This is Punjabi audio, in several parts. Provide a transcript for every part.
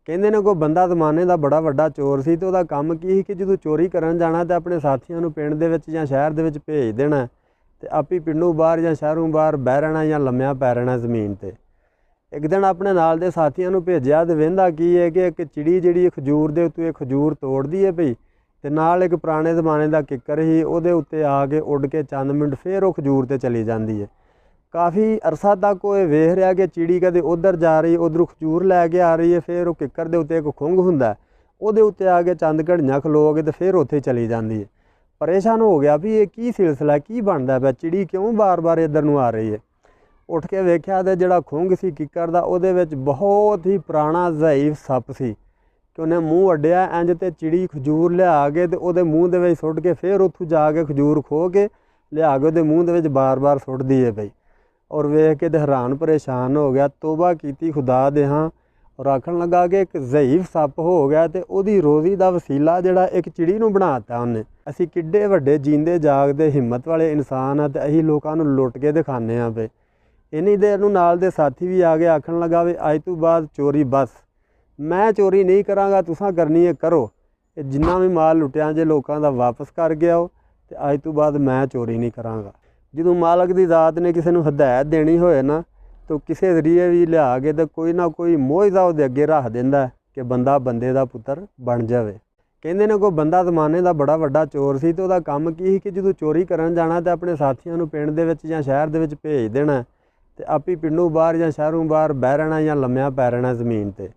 ਕਹਿੰਦੇ ਨੇ ਕੋਈ ਬੰਦਾ ਜ਼ਮਾਨੇ ਦਾ ਬੜਾ ਵੱਡਾ ਚੋਰ ਸੀ ਤੇ ਉਹਦਾ ਕੰਮ ਕੀ ਸੀ ਕਿ ਜਦੋਂ ਚੋਰੀ ਕਰਨ ਜਾਣਾ ਤੇ ਆਪਣੇ ਸਾਥੀਆਂ ਨੂੰ ਪਿੰਡ ਦੇ ਵਿੱਚ ਜਾਂ ਸ਼ਹਿਰ ਦੇ ਵਿੱਚ ਭੇਜ ਦੇਣਾ ਤੇ ਆਪੀ ਪਿੰਡੋਂ ਬਾਹਰ ਜਾਂ ਸ਼ਹਿਰੋਂ ਬਾਹਰ ਬਹਿ ਰਹਿਣਾ ਜਾਂ ਲੰਮਿਆਂ ਪੈ ਰਹਿਣਾ ਜ਼ਮੀਨ ਤੇ। ਇੱਕ ਦਿਨ ਆਪਣੇ ਨਾਲ ਦੇ ਸਾਥੀਆਂ ਨੂੰ ਭੇਜਿਆ ਤੇ ਵਹਿੰਦਾ ਕੀ ਹੈ ਕਿ ਇੱਕ ਚਿੜੀ ਜਿਹੜੀ ਖਜੂਰ ਦੇ ਉੱਤੇ ਖਜੂਰ ਤੋੜਦੀ ਹੈ ਪਈ ਤੇ ਨਾਲ ਇੱਕ ਪੁਰਾਣੇ ਜ਼ਮਾਨੇ ਦਾ ਕਿੱਕਰ ਸੀ ਉਹਦੇ ਉੱਤੇ ਆ ਕੇ ਉੱਡ ਕੇ ਚੰਦ ਮਿੰਟ ਫਿਰ ਉਹ ਖਜੂਰ ਤੇ ਚਲੀ ਜਾਂਦੀ ਹੈ। ਕਾਫੀ ਅਰਸਾ ਤੱਕ ਉਹ ਵੇਖ ਰਿਹਾ ਕਿ ਚਿੜੀ ਕਦੇ ਉੱਧਰ ਜਾ ਰਹੀ, ਉੱਧਰੋਂ ਖਜੂਰ ਲੈ ਕੇ ਆ ਰਹੀ ਹੈ। ਫਿਰ ਉਹ ਕਿੱਕਰ ਦੇ ਉੱਤੇ ਇੱਕ ਖੁੰਘ ਹੁੰਦਾ, ਉਹਦੇ ਉੱਤੇ ਆ ਕੇ ਚੰਦ ਘੜੀਆਂ ਖਲੋ ਕੇ ਤੇ ਫਿਰ ਉੱਥੇ ਚਲੀ ਜਾਂਦੀ ਹੈ। ਪਰੇਸ਼ਾਨ ਹੋ ਗਿਆ ਵੀ ਇਹ ਕੀ ਸਿਲਸਿਲਾ, ਕੀ ਬਣਦਾ ਪਿਆ, ਚਿੜੀ ਕਿਉਂ ਬਾਰ-ਬਾਰ ਇੱਧਰ ਨੂੰ ਆ ਰਹੀ ਹੈ। ਉੱਠ ਕੇ ਵੇਖਿਆ ਤੇ ਜਿਹੜਾ ਖੁੰਘ ਸੀ ਕਿੱਕਰ ਦਾ ਉਹਦੇ ਵਿੱਚ ਬਹੁਤ ਹੀ ਪੁਰਾਣਾ ਜ਼ਈਫ ਸੱਪ ਸੀ ਕਿ ਉਹਨੇ ਮੂੰਹ ਅੱਡਿਆ ਇੰਜ ਤੇ ਚਿੜੀ ਖਜੂਰ ਲਿਆ ਕੇ ਤੇ ਉਹਦੇ ਮੂੰਹ ਦੇ ਵਿੱਚ ਸੁੱਟ ਕੇ ਫਿਰ ਉੱਥੋਂ ਜਾ ਕੇ ਖਜੂਰ ਖੋਹ ਕੇ ਲਿਆ ਕੇ ਉਹਦੇ ਮੂੰਹ ਦੇ ਵਿੱਚ ਬਾਰ-ਬਾਰ ਸੁੱਟਦੀ ਹੈ ਪਈ। ਔਰ ਵੇਖ ਕੇ ਤੇ ਹੈਰਾਨ ਪਰੇਸ਼ਾਨ ਹੋ ਗਿਆ, ਤੋਬਾ ਕੀਤੀ ਖੁਦਾ ਦੇ ਹਾਂ। ਔਰ ਆਖਣ ਲੱਗਾ ਕਿ ਇੱਕ ਜ਼ਈਫ ਸੱਪ ਹੋ ਗਿਆ ਤੇ ਉਹਦੀ ਰੋਜ਼ੀ ਦਾ ਵਸੀਲਾ ਜਿਹੜਾ ਇੱਕ ਚਿੜੀ ਨੂੰ ਬਣਾ ਦਿੱਤਾ ਉਹਨੇ। ਅਸੀਂ ਕਿੱਡੇ ਵੱਡੇ ਜੀਂਦੇ ਜਾਗਦੇ ਹਿੰਮਤ ਵਾਲੇ ਇਨਸਾਨ ਆ ਤੇ ਅਸੀਂ ਲੋਕਾਂ ਨੂੰ ਲੁੱਟ ਕੇ ਦਿਖਾਉਂਦੇ ਹਾਂ ਪਏ। ਇੰਨੀ ਦੇਰ ਨੂੰ ਨਾਲ ਦੇ ਸਾਥੀ ਵੀ ਆ ਗਏ, ਆਖਣ ਲੱਗਾ ਵੀ ਅੱਜ ਤੋਂ ਬਾਅਦ ਚੋਰੀ ਬਸ, ਮੈਂ ਚੋਰੀ ਨਹੀਂ ਕਰਾਂਗਾ, ਤੁਸਾਂ ਕਰਨੀ ਹੈ ਕਰੋ। ਇਹ ਜਿੰਨਾ ਵੀ ਮਾਲ ਲੁੱਟਿਆ ਜੇ ਲੋਕਾਂ ਦਾ ਵਾਪਸ ਕਰ ਗਿਆ ਉਹ, ਤੇ ਅੱਜ ਤੋਂ ਬਾਅਦ ਮੈਂ ਚੋਰੀ ਨਹੀਂ ਕਰਾਂਗਾ। ਜਦੋਂ ਮਾਲਕ ਦੀ ਜ਼ਾਤ ਨੇ ਕਿਸੇ ਨੂੰ ਹਦਾਇਤ ਦੇਣੀ ਹੋਏ ਨਾ ਤਾਂ ਕਿਸੇ ਜ਼ਰੀਏ ਵੀ ਲਿਆ ਕੇ ਤੇ ਕੋਈ ਨਾ ਕੋਈ ਮੋਇਜ਼ਾ ਉਹਦੇ ਅੱਗੇ ਰੱਖ ਦਿੰਦਾ ਕਿ ਬੰਦਾ ਬੰਦੇ ਦਾ ਪੁੱਤਰ ਬਣ ਜਾਵੇ। ਕਹਿੰਦੇ ਨੇ ਕੋਈ ਬੰਦਾ ਜ਼ਮਾਨੇ ਦਾ ਬੜਾ ਵੱਡਾ ਚੋਰ ਸੀ ਤੇ ਉਹਦਾ ਕੰਮ ਕੀ ਸੀ ਕਿ ਜਦੋਂ ਚੋਰੀ ਕਰਨ ਜਾਣਾ ਤੇ ਆਪਣੇ ਸਾਥੀਆਂ ਨੂੰ ਪਿੰਡ ਦੇ ਵਿੱਚ ਜਾਂ ਸ਼ਹਿਰ ਦੇ ਵਿੱਚ ਭੇਜ ਦੇਣਾ ਤੇ ਆਪੀ ਪਿੰਡੋਂ ਬਾਹਰ ਜਾਂ ਸ਼ਹਿਰੋਂ ਬਾਹਰ ਬਹਿ ਰਹਿਣਾ ਜਾਂ ਲੰਮਿਆਂ ਪੈ ਰਹਿਣਾ ਜ਼ਮੀਨ ਤੇ।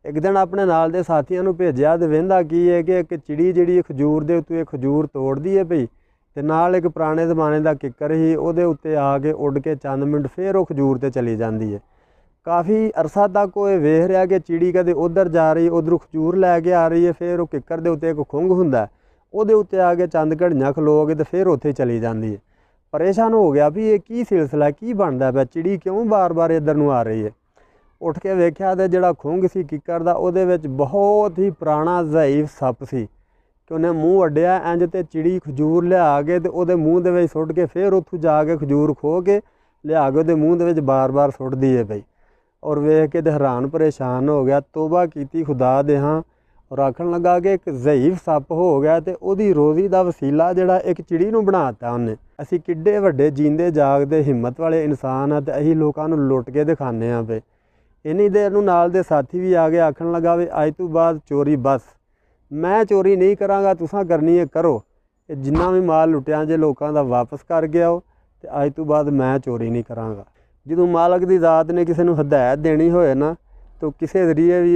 ਇੱਕ ਦਿਨ ਆਪਣੇ ਨਾਲ ਦੇ ਸਾਥੀਆਂ ਨੂੰ ਭੇਜਿਆ ਤੇ ਵਹਿੰਦਾ ਕੀ ਹੈ ਕਿ ਇੱਕ ਚਿੜੀ ਜਿਹੜੀ ਖਜੂਰ ਦੇ ਉੱਤੇ ਖਜੂਰ ਤੋੜਦੀ ਹੈ ਪਈ ਤੇ ਨਾਲ ਇੱਕ ਪੁਰਾਣੇ ਜ਼ਮਾਨੇ ਦਾ ਕਿੱਕਰ ਸੀ ਉਹਦੇ ਉੱਤੇ ਆ ਕੇ ਉੱਡ ਕੇ ਚੰਦ ਮਿੰਟ ਫਿਰ ਉਹ ਖਜੂਰ ਤੇ ਚਲੀ ਜਾਂਦੀ ਹੈ। ਕਾਫੀ ਅਰਸਾ ਤੱਕ ਉਹ ਵੇਖ ਰਿਹਾ ਕਿ ਚਿੜੀ ਕਦੇ ਉੱਧਰ ਜਾ ਰਹੀ, ਉੱਧਰੋਂ ਖਜੂਰ ਲੈ ਕੇ ਆ ਰਹੀ ਹੈ। ਫਿਰ ਉਹ ਕਿੱਕਰ ਦੇ ਉੱਤੇ ਇੱਕ ਖੁੰਘ ਹੁੰਦਾ, ਉਹਦੇ ਉੱਤੇ ਆ ਕੇ ਚੰਦ ਘੜੀਆਂ ਖਲੋ ਕੇ ਤੇ ਫਿਰ ਉੱਥੇ ਚਲੀ ਜਾਂਦੀ ਹੈ। ਪਰੇਸ਼ਾਨ ਹੋ ਗਿਆ ਵੀ ਇਹ ਕੀ ਸਿਲਸਿਲਾ, ਕੀ ਬਣਦਾ ਪਿਆ, ਚਿੜੀ ਕਿਉਂ ਬਾਰ-ਬਾਰ ਇੱਧਰ ਨੂੰ ਆ ਰਹੀ ਹੈ। ਉੱਠ ਕੇ ਵੇਖਿਆ ਤੇ ਜਿਹੜਾ ਖੁੰਘ ਸੀ ਕਿੱਕਰ ਦਾ ਉਹਦੇ ਵਿੱਚ ਬਹੁਤ ਹੀ ਪੁਰਾਣਾ ਜ਼ਈਫ ਸੱਪ ਸੀ ਕਿ ਉਹਨੇ ਮੂੰਹ ਅੱਡਿਆ ਇੰਜ ਤੇ ਚਿੜੀ ਖਜੂਰ ਲਿਆ ਕੇ ਤੇ ਉਹਦੇ ਮੂੰਹ ਦੇ ਵਿੱਚ ਸੁੱਟ ਕੇ ਫਿਰ ਉੱਥੋਂ ਜਾ ਕੇ ਖਜੂਰ ਖੋਹ ਕੇ ਲਿਆ ਕੇ ਉਹਦੇ ਮੂੰਹ ਦੇ ਵਿੱਚ ਬਾਰ-ਬਾਰ ਸੁੱਟਦੀ ਹੈ ਪਈ। ਔਰ ਵੇਖ ਕੇ ਤੇ ਹੈਰਾਨ ਪਰੇਸ਼ਾਨ ਹੋ ਗਿਆ, ਤੋਬਾ ਕੀਤੀ ਖੁਦਾ ਦੇ ਹਾਂ। ਔਰ ਆਖਣ ਲੱਗਾ ਕਿ ਇੱਕ ਜ਼ਈਫ ਸੱਪ ਹੋ ਗਿਆ ਤੇ ਉਹਦੀ ਰੋਜ਼ੀ ਦਾ ਵਸੀਲਾ ਜਿਹੜਾ ਇੱਕ ਚਿੜੀ ਨੂੰ ਬਣਾ ਦਿੱਤਾ ਉਹਨੇ। ਅਸੀਂ ਕਿੱਡੇ ਵੱਡੇ ਜੀਂਦੇ ਜਾਗਦੇ ਹਿੰਮਤ ਵਾਲੇ ਇਨਸਾਨ ਆ ਤੇ ਅਸੀਂ ਲੋਕਾਂ ਨੂੰ ਲੁੱਟ ਕੇ ਦਿਖਾਉਂਦੇ ਹਾਂ ਪਏ। ਇੰਨੀ ਦੇਰ ਨੂੰ ਨਾਲ ਦੇ ਸਾਥੀ ਵੀ ਆ ਗਏ, ਆਖਣ ਲੱਗਾ ਵੀ ਅੱਜ ਤੋਂ ਬਾਅਦ ਚੋਰੀ ਬਸ, ਮੈਂ ਚੋਰੀ ਨਹੀਂ ਕਰਾਂਗਾ, ਤੁਸਾਂ ਕਰਨੀ ਹੈ ਕਰੋ। ਇਹ ਜਿੰਨਾ ਵੀ ਮਾਲ ਲੁੱਟਿਆ ਜੇ ਲੋਕਾਂ ਦਾ ਵਾਪਸ ਕਰ ਗਿਆ ਉਹ, ਤੇ ਅੱਜ ਤੋਂ ਬਾਅਦ ਮੈਂ ਚੋਰੀ ਨਹੀਂ ਕਰਾਂਗਾ। ਜਦੋਂ ਮਾਲਕ ਦੀ ਜ਼ਾਤ ਨੇ ਕਿਸੇ ਨੂੰ ਹਦਾਇਤ ਦੇਣੀ ਹੋਏ ਨਾ ਤਾਂ ਕਿਸੇ ਜ਼ਰੀਏ ਵੀ